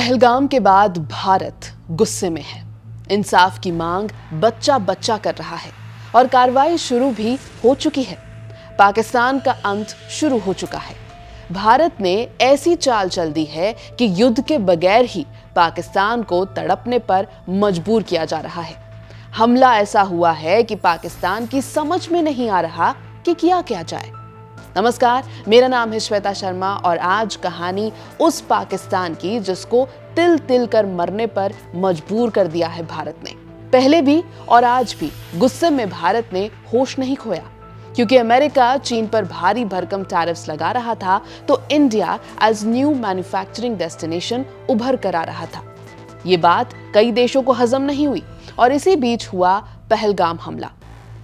पहलगाम के बाद भारत गुस्से में है। इंसाफ की मांग बच्चा बच्चा कर रहा है और कार्रवाई शुरू भी हो चुकी है। पाकिस्तान का अंत शुरू हो चुका है। भारत ने ऐसी चाल चल दी है कि युद्ध के बगैर ही पाकिस्तान को तड़पने पर मजबूर किया जा रहा है। हमला ऐसा हुआ है कि पाकिस्तान की समझ में नहीं आ रहा कि किया क्या जाए। नमस्कार, मेरा नाम है श्वेता शर्मा और आज कहानी उस पाकिस्तान की जिसको तिल तिल कर मरने पर मजबूर कर दिया है भारत ने। पहले भी और आज भी गुस्से में भारत ने होश नहीं खोया, क्योंकि अमेरिका चीन पर भारी भरकम टैरिफ्स लगा रहा था तो India as new manufacturing destination उभर कर आ रहा था। ये बात कई देशों को हजम नहीं हुई और इसी बीच हुआ पहलगाम हमला।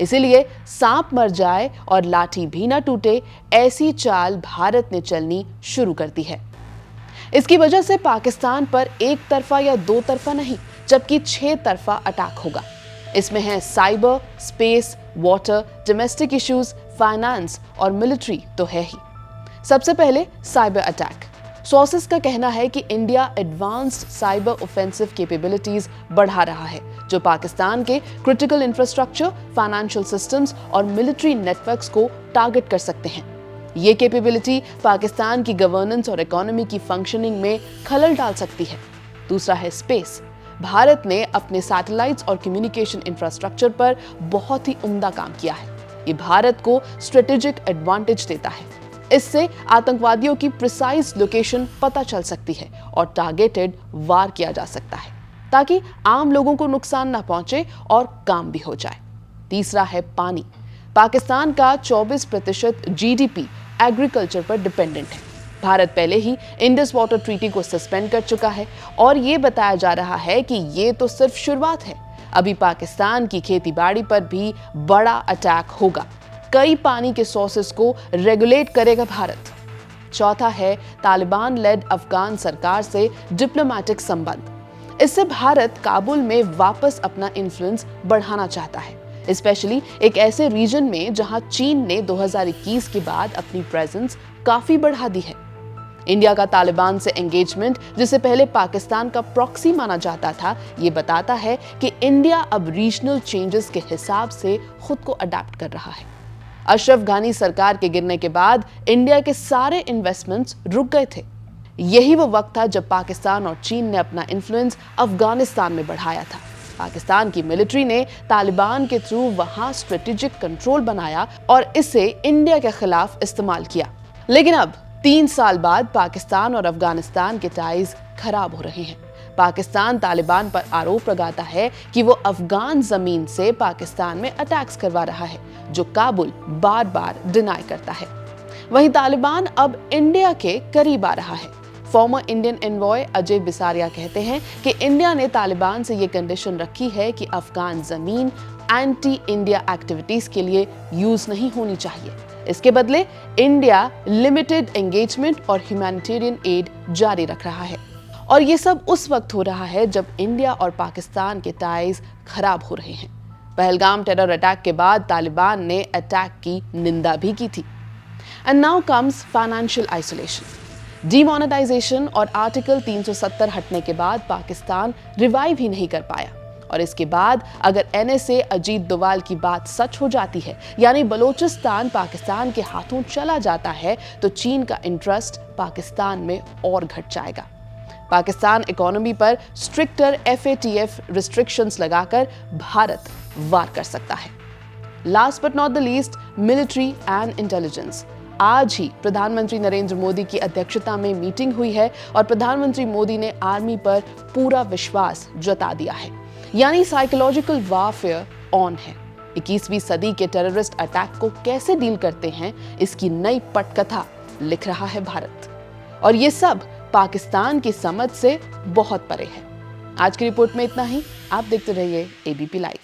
इसीलिए सांप मर जाए और लाठी भी न टूटे, ऐसी चाल भारत ने चलनी शुरू कर दी है। इसकी वजह से पाकिस्तान पर एक तरफा या दो तरफा नहीं, जबकि 6 तरफा अटैक होगा। इसमें है cyber, space, water, domestic issues, finance और मिलिट्री तो है ही। सबसे पहले साइबर अटैक। सोर्सेस का कहना है कि India advanced cyber offensive capabilities बढ़ा रहा है, जो पाकिस्तान के क्रिटिकल इंफ्रास्ट्रक्चर, फाइनेंशियल सिस्टम्स और मिलिट्री नेटवर्क्स को टारगेट कर सकते हैं। ये कैपेबिलिटी पाकिस्तान की गवर्नेंस और इकोनॉमी की फंक्शनिंग में खलल डाल सकती है। दूसरा है स्पेस। भारत ने अपने सैटेलाइट्स और कम्युनिकेशन इंफ्रास्ट्रक्चर पर बहुत ही उम्दा काम किया है। ये भारत को स्ट्रेटेजिक एडवांटेज देता है। इससे आतंकवादियों की प्रिसाइज लोकेशन पता चल सकती है और टारगेटेड वार किया जा सकता है, ताकि आम लोगों को नुकसान ना पहुंचे और काम भी हो जाए। तीसरा है पानी। पाकिस्तान का 24% जीडीपी एग्रीकल्चर पर डिपेंडेंट है। भारत पहले ही इंडस वाटर ट्रीटी को सस्पेंड कर चुका है और ये बताया जा रहा है कि ये तो सिर्फ शुरुआत है। अभी पाकिस्तान की खेतीबाड़ी पर भी बड़ा अटैक होगा। कई पानी के सोर्सेस को रेगुलेट करेगा भारत। चौथा है तालिबान लेड अफगान सरकार से डिप्लोमेटिक संबंध। इससे भारत काबुल में वापस अपना इन्फ्लुएंस बढ़ाना चाहता है, स्पेशली एक ऐसे रीजन में जहां चीन ने 2021 के बाद अपनी प्रेजेंस काफी बढ़ा दी है। इंडिया का तालिबान से एंगेजमेंट, जिसे पहले पाकिस्तान का प्रॉक्सी माना जाता था, ये बताता है कि इंडिया अब रीजनल चेंजेस के हिसाब से खुद को अडेप्ट कर रहा है। अशरफ घानी सरकार के गिरने के बाद इंडिया के सारे इन्वेस्टमेंट्स रुक गए थे। यही वो वक्त था जब पाकिस्तान और चीन ने अपना इन्फ्लुएंस अफगानिस्तान में बढ़ाया था। पाकिस्तान की मिलिट्री ने तालिबान के थ्रू वहां स्ट्रेटेजिक कंट्रोल बनाया और इसे इंडिया के खिलाफ इस्तेमाल किया। लेकिन अब 3 साल बाद पाकिस्तान और अफगानिस्तान के टाइज खराब हो रहे हैं। पाकिस्तान तालिबान पर आरोप लगाता है कि वो अफगान जमीन से पाकिस्तान में अटैक्स करवा रहा है, जो काबुल बार बार डिनाई करता है। वहीं तालिबान अब इंडिया के करीब आ रहा है। Former Indian envoy Ajay Bisaria कहते हैं कि इंडिया ने तालिबान से ये कंडीशन रखी है कि अफगान जमीन एंटी इंडिया एक्टिविटीज के लिए यूज नहीं होनी चाहिए। इसके बदले इंडिया लिमिटेड एंगेजमेंट और ह्यूमैनिटेरियन एड जारी रख रहा है। और ये सब उस वक्त हो रहा है जब इंडिया और पाकिस्तान के टाइज खराब हो रहे हैं। पहलगाम टेरर अटैक के बाद तालिबान ने अटैक की निंदा भी की थी। And now comes financial isolation. Demonetisation और आर्टिकल 370 हटने के बाद पाकिस्तान रिवाइव ही नहीं कर पाया। और इसके बाद अगर एनएसए अजीत डोवाल की बात सच हो जाती है, यानी बलोचिस्तान पाकिस्तान के हाथों चला जाता है, तो चीन का इंटरेस्ट पाकिस्तान में और घट जाएगा। पाकिस्तान इकोनॉमी पर स्ट्रिक्टर FATF रिस्ट्रिक्शंस लगाकर भारत वार कर सकता है। Last but not the least, military and intelligence. आज ही प्रधानमंत्री नरेंद्र मोदी की अध्यक्षता में मीटिंग हुई है और प्रधानमंत्री मोदी ने आर्मी पर पूरा विश्वास जता दिया है, यानी साइकोलॉजिकल वारफेयर ऑन है। 21वीं सदी के टेररिस्ट अटैक को कैसे डील करते हैं, इसकी नई पटकथा लिख रहा है भारत। और ये सब पाकिस्तान की समझ से बहुत परे है। आज की रिपोर्ट में इतना ही। आप देखते रहिए ABP लाइव।